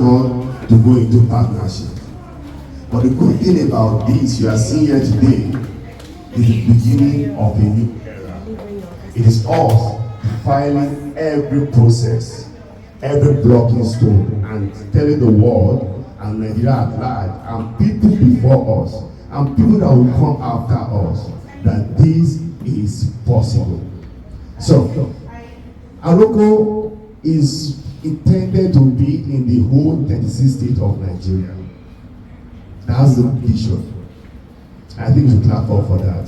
God to go into partnership. But the good thing about this you are seeing here today is the beginning of a new era. It is us defining every process, every blocking stone, and telling the world and Nigeria at large, and people before us, and people that will come after us, that this is possible. So, Aroko is intended to be in the whole 36 states of Nigeria. That's the vision. I think we clap up for that.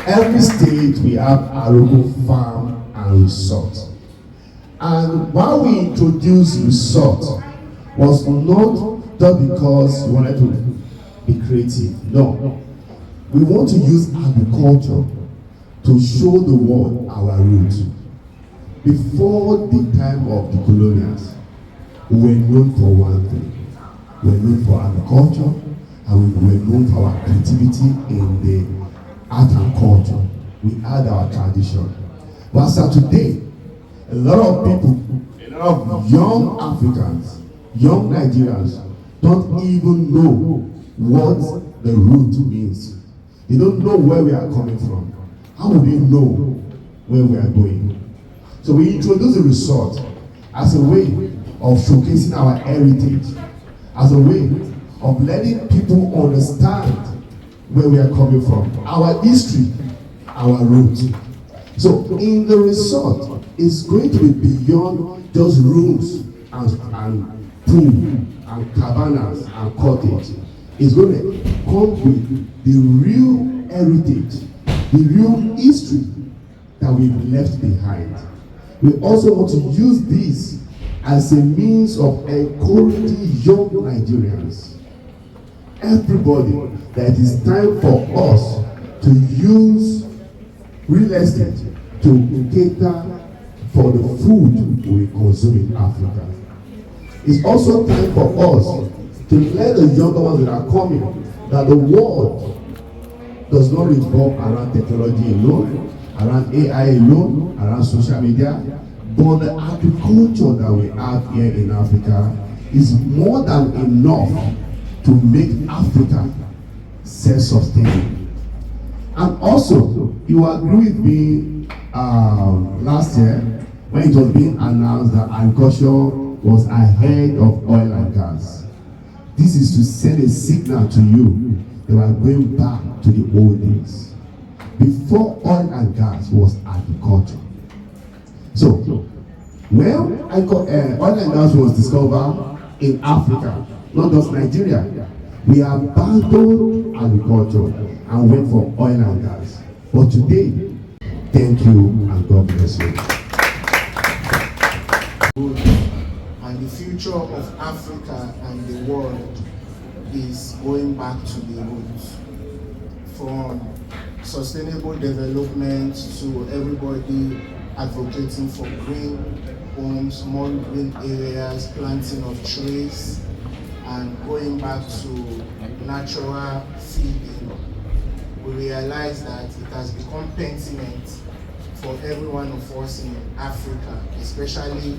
Every state we have Àrokò Farm and Resort. And why we introduced resort was not just because we wanted to be creative. No. We want to use agriculture to show the world our roots. Before the time of the colonials, we were known for one thing. We were known for agriculture, and we were known for our creativity in the art and culture. We had our tradition. But as of today, a lot of people, a lot of young Africans, young Nigerians, don't even know what the root means. They don't know where we are coming from. How would they know where we are going? So we introduce the resort as a way of showcasing our heritage, as a way of letting people understand where we are coming from, our history, our roots. So in the resort, it's going to be beyond just rooms and pool and cabanas and cottage. It's going to come with the real heritage, the real history that we've left behind. We also want to use this as a means of encouraging young Nigerians, everybody, that it is time for us to use real estate to cater for the food we consume in Africa. It's also time for us to let the younger ones that are coming that the world does not revolve around technology alone, around AI alone, around social media, but the agriculture that we have here in Africa is more than enough to make Africa self-sustaining. And also, you agree with me last year when it was being announced that agriculture was ahead of oil and gas. This is to send a signal to you that we are going back to the old days. Before oil and gas was agriculture. So, when oil and gas was discovered in Africa, not just Nigeria, we abandoned agriculture and went for oil and gas. But today, thank you and God bless you. And the future of Africa and the world is going back to the roots. From sustainable development to everybody advocating for green homes, more green areas, planting of trees, and going back to natural feeding. We realize that it has become pertinent for every one of us in Africa, especially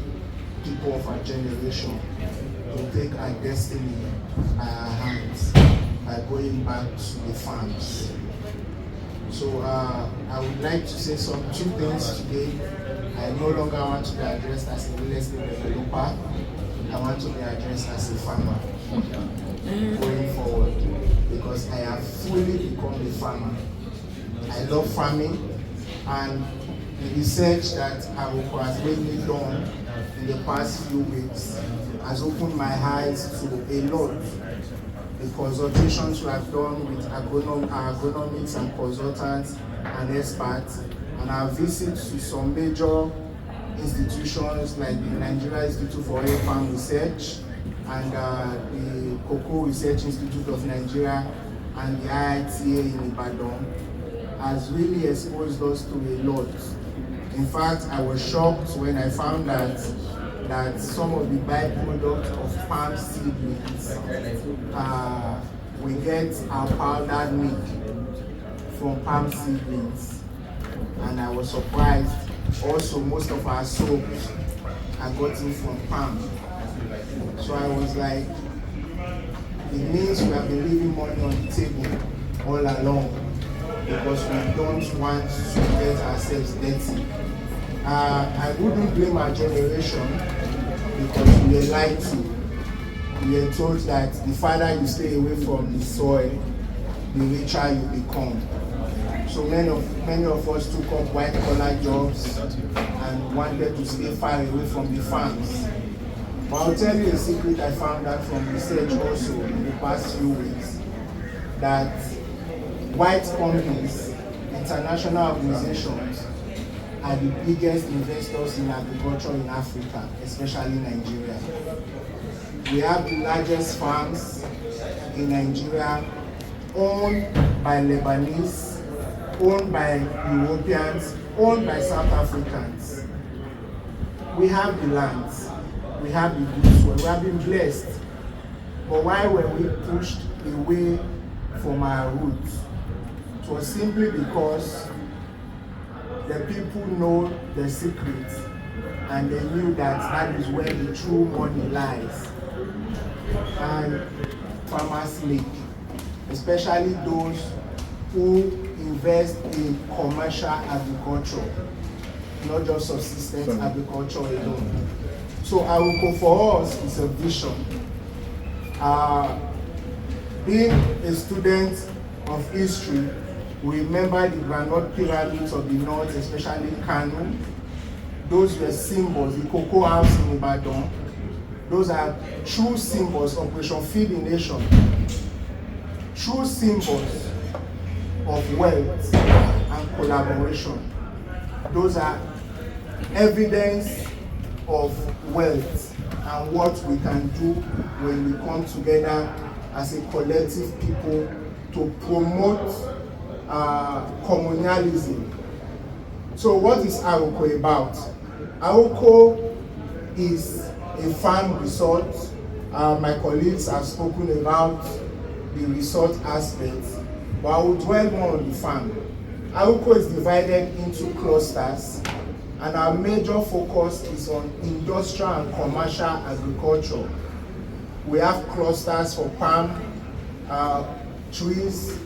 people of our generation, to take our destiny in our hands by going back to the farms. So I would like to say two things today. I no longer want to be addressed as a real estate developer. I want to be addressed as a farmer going forward, because I have fully become a farmer. I love farming, and the research that Aroko has made me done in the past few weeks has opened my eyes to a lot. The consultations we have done with agronomics and consultants and experts, and our visits to some major institutions like the Nigerian Institute for Oil Farm Research and the Cocoa Research Institute of Nigeria and the IITA in Ibadan has really exposed us to a lot. In fact, I was shocked when I found that some of the byproducts of palm seedlings, we get our powdered milk from palm seedlings, and I was surprised. Also, most of our soaps I got it from palm. So I was like, it means we have been leaving money on the table all along because we don't want to get ourselves dirty. I wouldn't blame our generation because we were lied to. We were told that the farther you stay away from the soil, the richer you become. So many of us took up white-collar jobs and wanted to stay far away from the farms. But I'll tell you a secret I found out from research also in the past few weeks, that white companies, international organizations, are the biggest investors in agriculture in Africa, especially Nigeria. We have the largest farms in Nigeria, owned by Lebanese, owned by Europeans, owned by South Africans. We have the lands, we have the good soil, we have been blessed. But why were we pushed away from our roots? It was simply because the people know the secret and they knew that that is where the true money lies. And farmers make, especially those who invest in commercial agriculture, not just subsistence agriculture alone. So Àrokò for us is a vision. Being a student of history, we remember the groundnut pyramids of the north, especially Kano. Those were symbols, the cocoa house in Ibadan. Those are true symbols of Operation Feed the Nation. True symbols of wealth and collaboration. Those are evidence of wealth and what we can do when we come together as a collective people to promote communalism. So what is Àrokò about? Àrokò is a farm resort. My colleagues have spoken about the resort aspect, but I will dwell more on the farm. Àrokò is divided into clusters, and our major focus is on industrial and commercial agriculture. We have clusters for palm trees,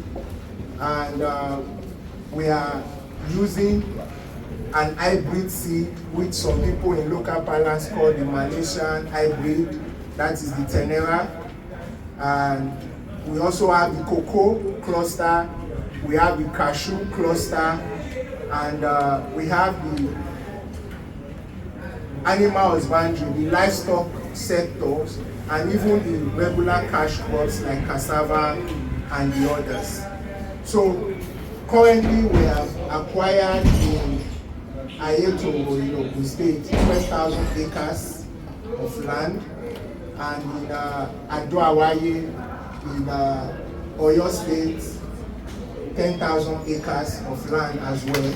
and we are using an hybrid seed, which some people in local parlance call the Malaysian hybrid, that is the Tenera. And we also have the cocoa cluster, we have the cashew cluster, and we have the animal husbandry, the livestock sectors, and even the regular cash crops like cassava and the others. So currently we have acquired in Ayeto in Ogun State 12,000 acres of land, and in Ado-Awaye in Oyo State 10,000 acres of land as well.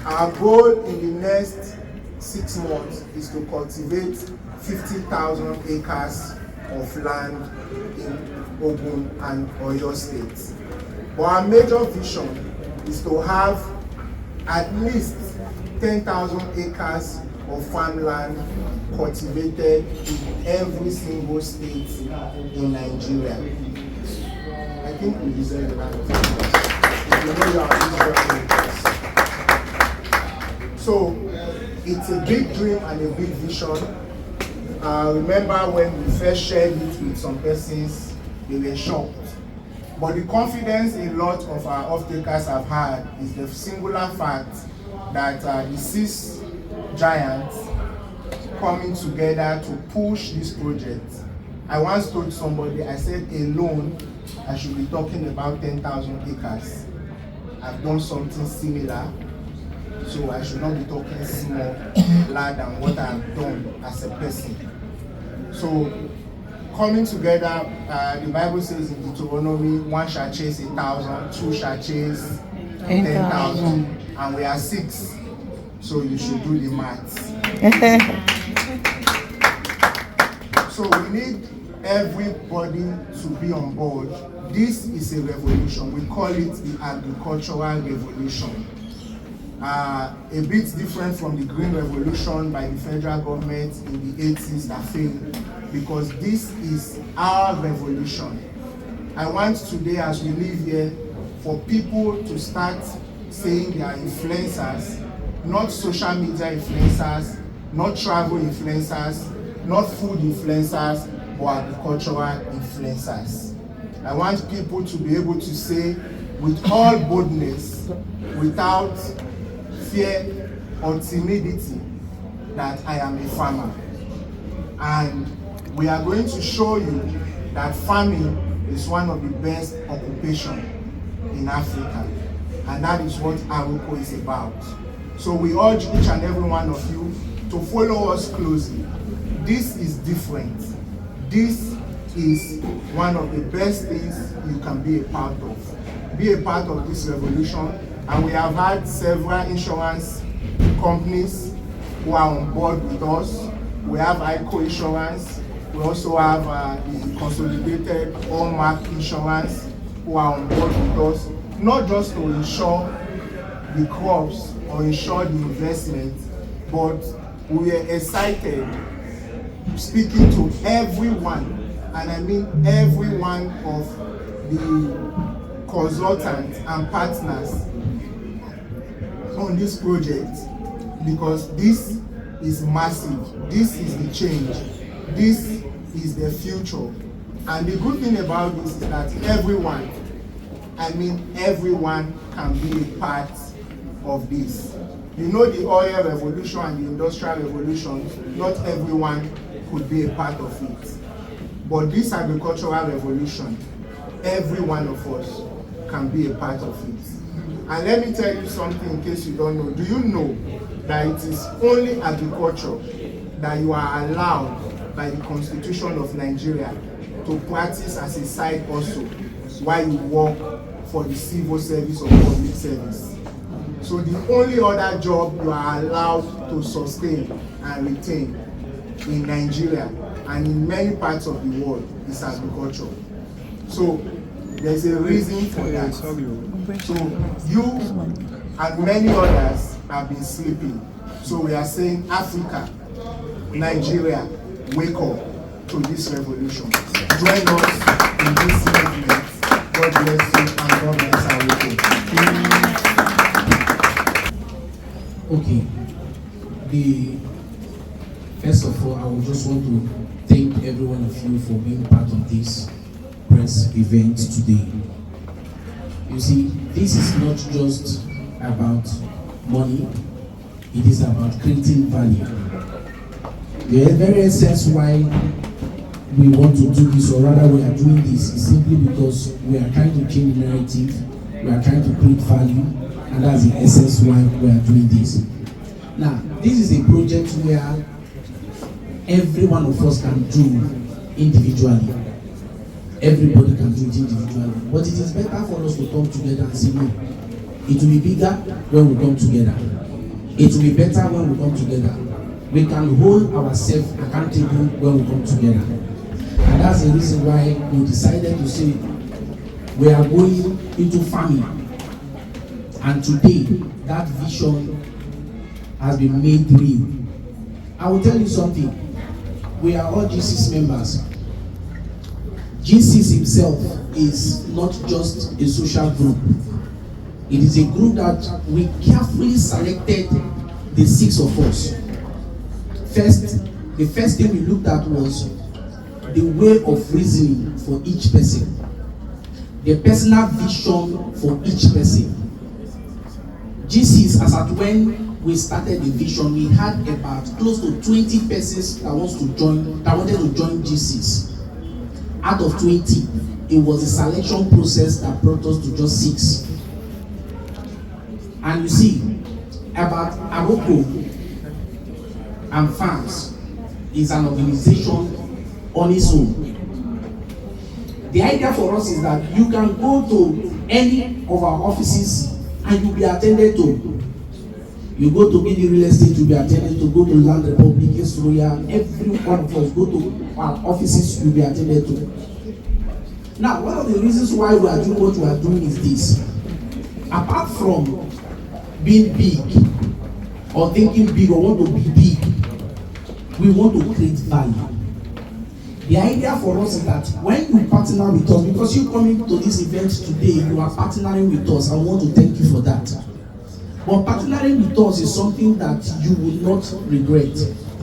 Our goal in the next 6 months is to cultivate 50,000 acres of land in Ogun and Oyo States. But our major vision is to have at least 10,000 acres of farmland cultivated in every single state in Nigeria. I think we deserve that. If you know your So it's a big dream and a big vision. Remember when we first shared it with some persons, they were shocked. But the confidence a lot of our off-takers have had is the singular fact that the 6 giants coming together to push this project. I once told somebody, I said alone, I should be talking about 10,000 acres. I've done something similar, so I should not be talking small, than what I've done as a person. So coming together, the Bible says in Deuteronomy, 1 shall chase 1,000, 2 shall chase 10,000, and we are 6. So you should do the maths. So we need everybody to be on board. This is a revolution. We call it the agricultural revolution. a bit different from the Green Revolution by the federal government in the 80s that failed, because this is our revolution. I want today, as we live here, for people to start saying they are influencers, not social media influencers, not travel influencers, not food influencers, but agricultural influencers. I want people to be able to say with all boldness, without fear or timidity, that I am a farmer. And we are going to show you that farming is one of the best occupations in Africa. And that is what Aroko is about. So we urge each and every one of you to follow us closely. This is different. This is one of the best things you can be a part of. Be a part of this revolution. And we have had several insurance companies who are on board with us. We have Aroko Insurance. We also have the Consolidated Hallmark Insurance who are on board with us, not just to insure the crops or insure the investment, but we are excited speaking to everyone, and I mean every one of the consultants and partners on this project, because this is massive. This is the change. This is the future. And the good thing about this is that everyone, I mean everyone, can be a part of this. You know, the oil revolution and the industrial revolution, not everyone could be a part of it. But this agricultural revolution, every one of us can be a part of it. And let me tell you something in case you don't know. Do you know that it is only agriculture that you are allowed by the Constitution of Nigeria to practice as a side hustle while you work for the civil service or public service? So the only other job you are allowed to sustain and retain in Nigeria and in many parts of the world is agriculture. So there's a reason for that. So you and many others have been sleeping. So we are saying, Africa, Nigeria, wake up to this revolution. Join us in this movement. God bless you and God bless Àrokò. Okay. First of all, I would just want to thank every one of you for being part of this press event today. You see, this is not just about money, it is about creating value. The very essence why we want to do this, or rather we are doing this, is simply because we are trying to change the narrative, we are trying to create value, and that's the essence why we are doing this. Now, this is a project where every one of us can do individually. Everybody can do it individually. But it is better for us to come together and say, no, it will be bigger when we come together. It will be better when we come together. We can hold ourselves accountable when we come together. And that's the reason why we decided to say we are going into farming. And today, that vision has been made real. I will tell you something. We are all GC's members. GC's himself is not just a social group. It is a group that we carefully selected, the 6 of us. The first thing we looked at was the way of reasoning for each person, the personal vision for each person. GC's, as at when we started the vision, we had about close to 20 persons that wanted to join GC's. Out of 20, it was a selection process that brought us to just 6. And you see, about Aroko and Farms is an organization on its own. The idea for us is that you can go to any of our offices and you'll be attended to. You go to Mini Real Estate, you'll be attended to. Go to Land Republic, East Royal, every one of us go to our offices, you'll be attended to. Now, one of the reasons why we are doing what we are doing is this. Apart from being big or thinking big or want to be big. We want to create value. The idea for us is that when you partner with us, because you coming to this event today, you are partnering with us. I want to thank you for that. But partnering with us is something that you will not regret.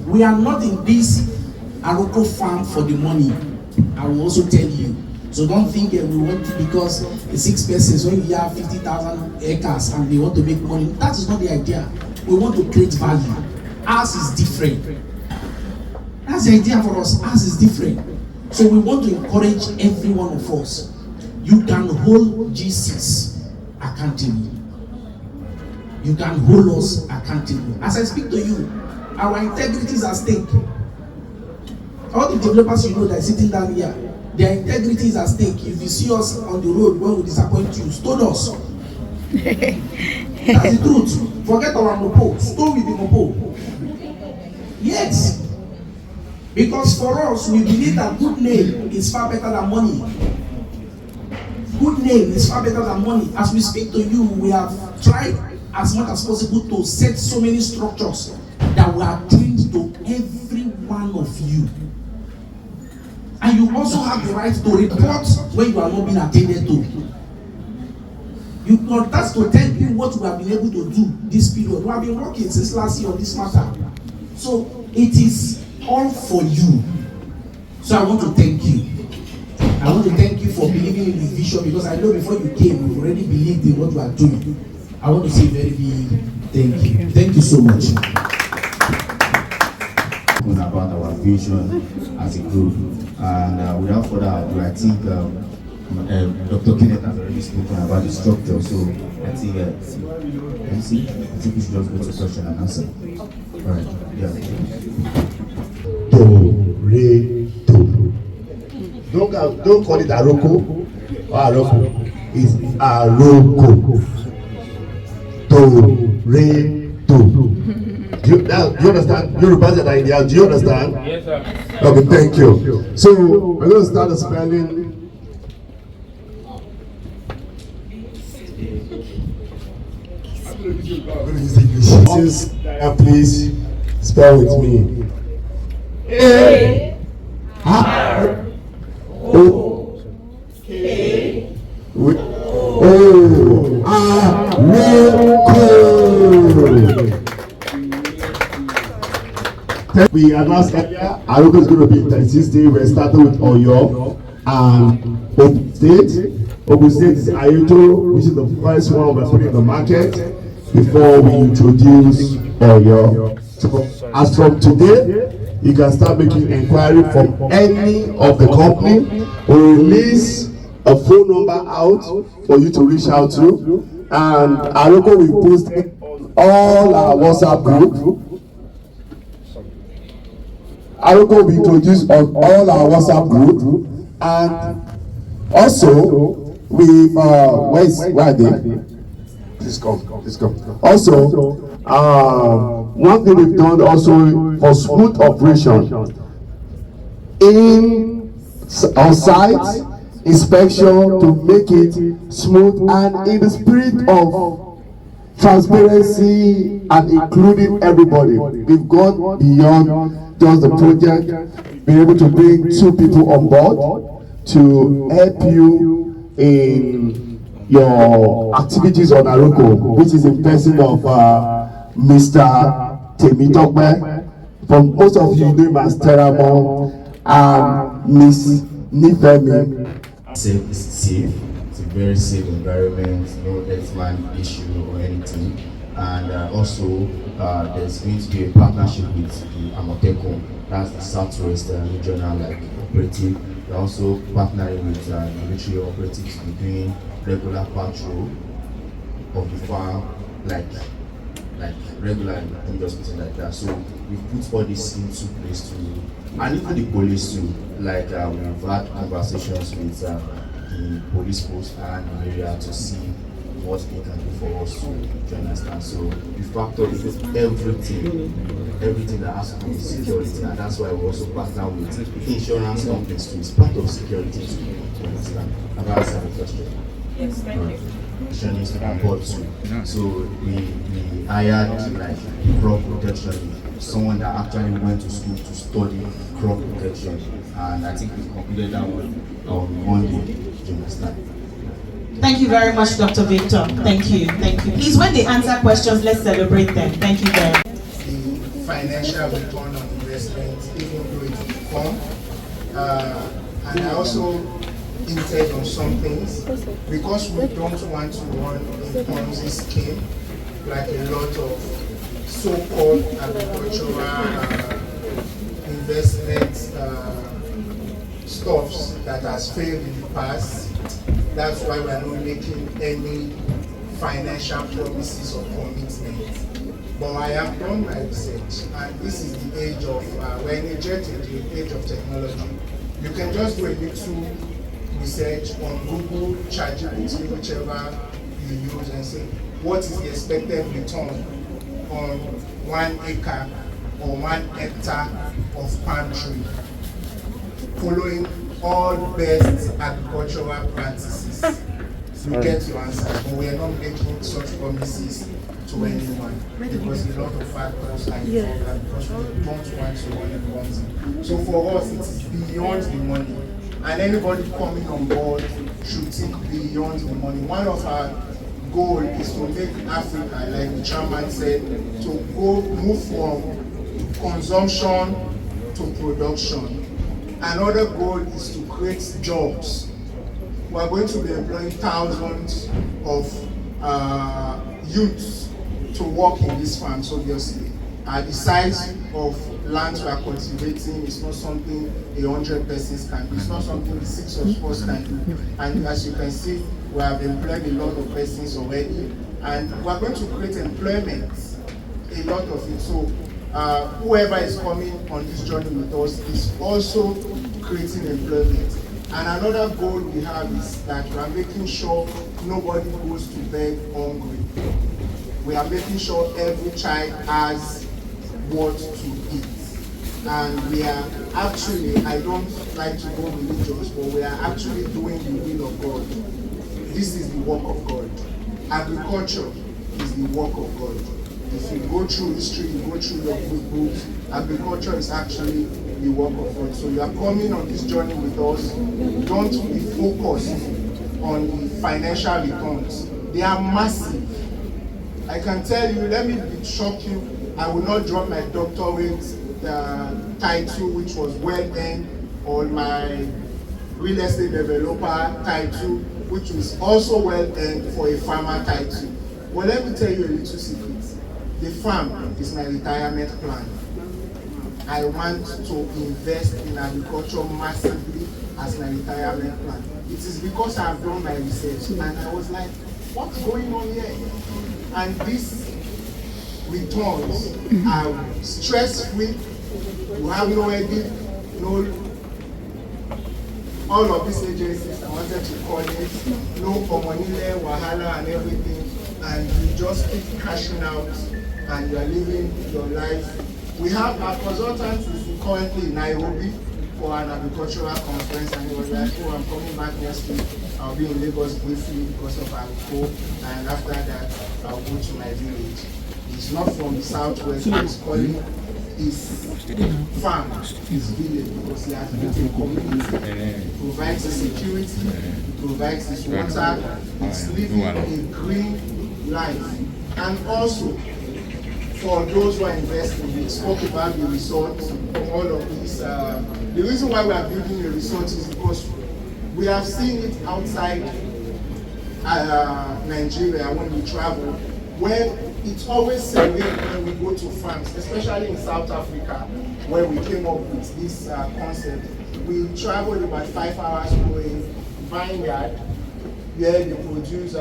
We are not in this Àrokò farm for the money. I will also tell you. So don't think we want to, because the 6 persons, when you have 50,000 acres and they want to make money, that is not the idea. We want to create value. Ours is different. That's the idea for us. Ours is different. So we want to encourage every one of us. You can hold GCs accountable. You can hold us accountable. As I speak to you, our integrity is at stake. All the developers you know that are sitting down here, their integrity is at stake. If you see us on the road when we disappoint you, stone us. That's the truth. Forget our mopo. Stone with the mopo. Yes. Because for us, we believe that good name is far better than money. Good name is far better than money. As we speak to you, we have tried as much as possible to set so many structures that we are trained to every one of you. And you also have the right to report when you are not being attended to. You contact to tell you what we have been able to do this period. We have been working since last year on this matter. So it is all for you. So I want to thank you. I want to thank you for believing in the vision, because I know before you came, you already believed in what you are doing. I want to say very big thank you. Thank you so much. About our vision as a group, and without further ado, I think Dr. Kenneth has already spoken about the structure, so I think MC, I think we should just go to question and answer. All right, yeah. Do, re, do. Don't call it Aroko or Aroko. It's Aroko. Do, re, do. Do you understand? Yorubas and Indians, do you understand? Yes, sir. Okay, thank you. So we're going to start the spelling. Please spell with me. We announced earlier, Àrokò is going to be in 36 days. We're starting with Oyo and Ogun State. Ogun State is Ayoto, which is the first one we're putting in the market before we introduce Oyo. So as from today, you can start making inquiry from any of the company. We'll release a phone number out for you to reach out to, and Àrokò will post it on all our WhatsApp group. Àrokò will be introduced on all our WhatsApp group, and also where are they? Please come. Also, one thing we've done also for smooth operation on site inspection to make it smooth and in the spirit of transparency and including everybody. We've gone beyond just the project, being able to bring 2 people on board to help you in your activities on Àrokò, which is in person of Mr. Temitokbe, from most of you know him as Teramo, and Miss Nifemi. Safe, it's a very safe environment, no earthman issue or anything. And also there's going to be a partnership with the Àmọ̀tẹ́kùn, that's the Southwest regional operative. We're also partnering with military operatives to be doing regular patrol of the farm, like regular and just something like that. So we put all this into place to, and even the police too. Like we've had conversations with the police post and the area to see what they can do for us to understand. So we factor in everything that has to do with security, and that's why we also partner with insurance companies too. It's part of security to understand. Have I answered the question? Yes, thank you. protectionist on board too. So we hired like crop protection, someone that actually went to school to study crop protection, and I think we completed that one on Monday. Do you understand? Thank you very much, Dr. Victor. Thank you. Thank you. Please, when they answer questions, let's celebrate them. Thank you very much. The financial return on investment, even though it's fun. And I also hinted on some things because we don't want to run a Ponzi scheme like a lot of so-called agricultural investment stuffs that has failed in the past. That's why we are not making any financial promises or commitments. But I have done my research, and this is the age of, we're in the age of technology. You can just do a little research on Google, ChatGPT, whichever you use, and say, what is the expected return on 1 acre or 1 hectare of palm tree, following all best agricultural practices? You get your answer, but we are not making such promises to anyone because a lot of factors are involved and because we don't want to run a Ponzi. So for us, it is beyond the money, and anybody coming on board should think beyond the money. One of our goals is to make Africa, like the chairman said, to move from consumption to production. Another goal is to create jobs. We are going to be employing thousands of youths to work in these farms, obviously. The size of land we are cultivating is not something 100 persons can do. It's not something the 6 of us can do. And as you can see, we have employed a lot of persons already, and we are going to create employment, a lot of it. So whoever is coming on this journey with us is also creating employment. And another goal we have is that we are making sure nobody goes to bed hungry. We are making sure every child has what to eat. And we are actually, I don't like to go religious, but we are actually doing the will of God. This is the work of God. Agriculture is the work of God. If you go through history, you go through your good books, agriculture is actually the work of God. So you are coming on this journey with us. Don't be focused on the financial returns. They are massive. I can tell you, let me shock you, I will not drop my doctorate title, which was well-earned, or my real estate developer title, which was also well-earned, for a farmer title. Well, let me tell you a little secret. The farm is my retirement plan. I want to invest in agriculture massively as my retirement plan. It is because I have done my research and I was like, what's going on here? And these returns are stress-free. You have no idea, all of these agencies, I wanted to call it, no Omonile, Wahala and everything, and you just keep cashing out and you are living your life. We have our consultant is currently in Nairobi for an agricultural conference, and he was like, oh, I'm coming back next week. I'll be in Lagos briefly because of Aroko, and after that, I'll go to my village. He's not from the southwest, he's calling his farm, his village, because he has built a community, provides his security, provides his water, he's living a green life. And also, for those who are investing, we spoke about the resort, all of these. The reason why we are building a resort is because we have seen it outside Nigeria when we travel, where it's always serene when we go to farms, especially in South Africa, where we came up with this concept. We traveled about 5 hours to a vineyard where they produce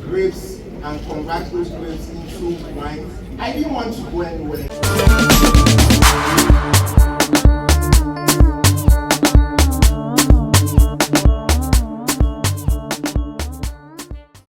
grapes and convert those grapes into wine. I didn't want to go anywhere.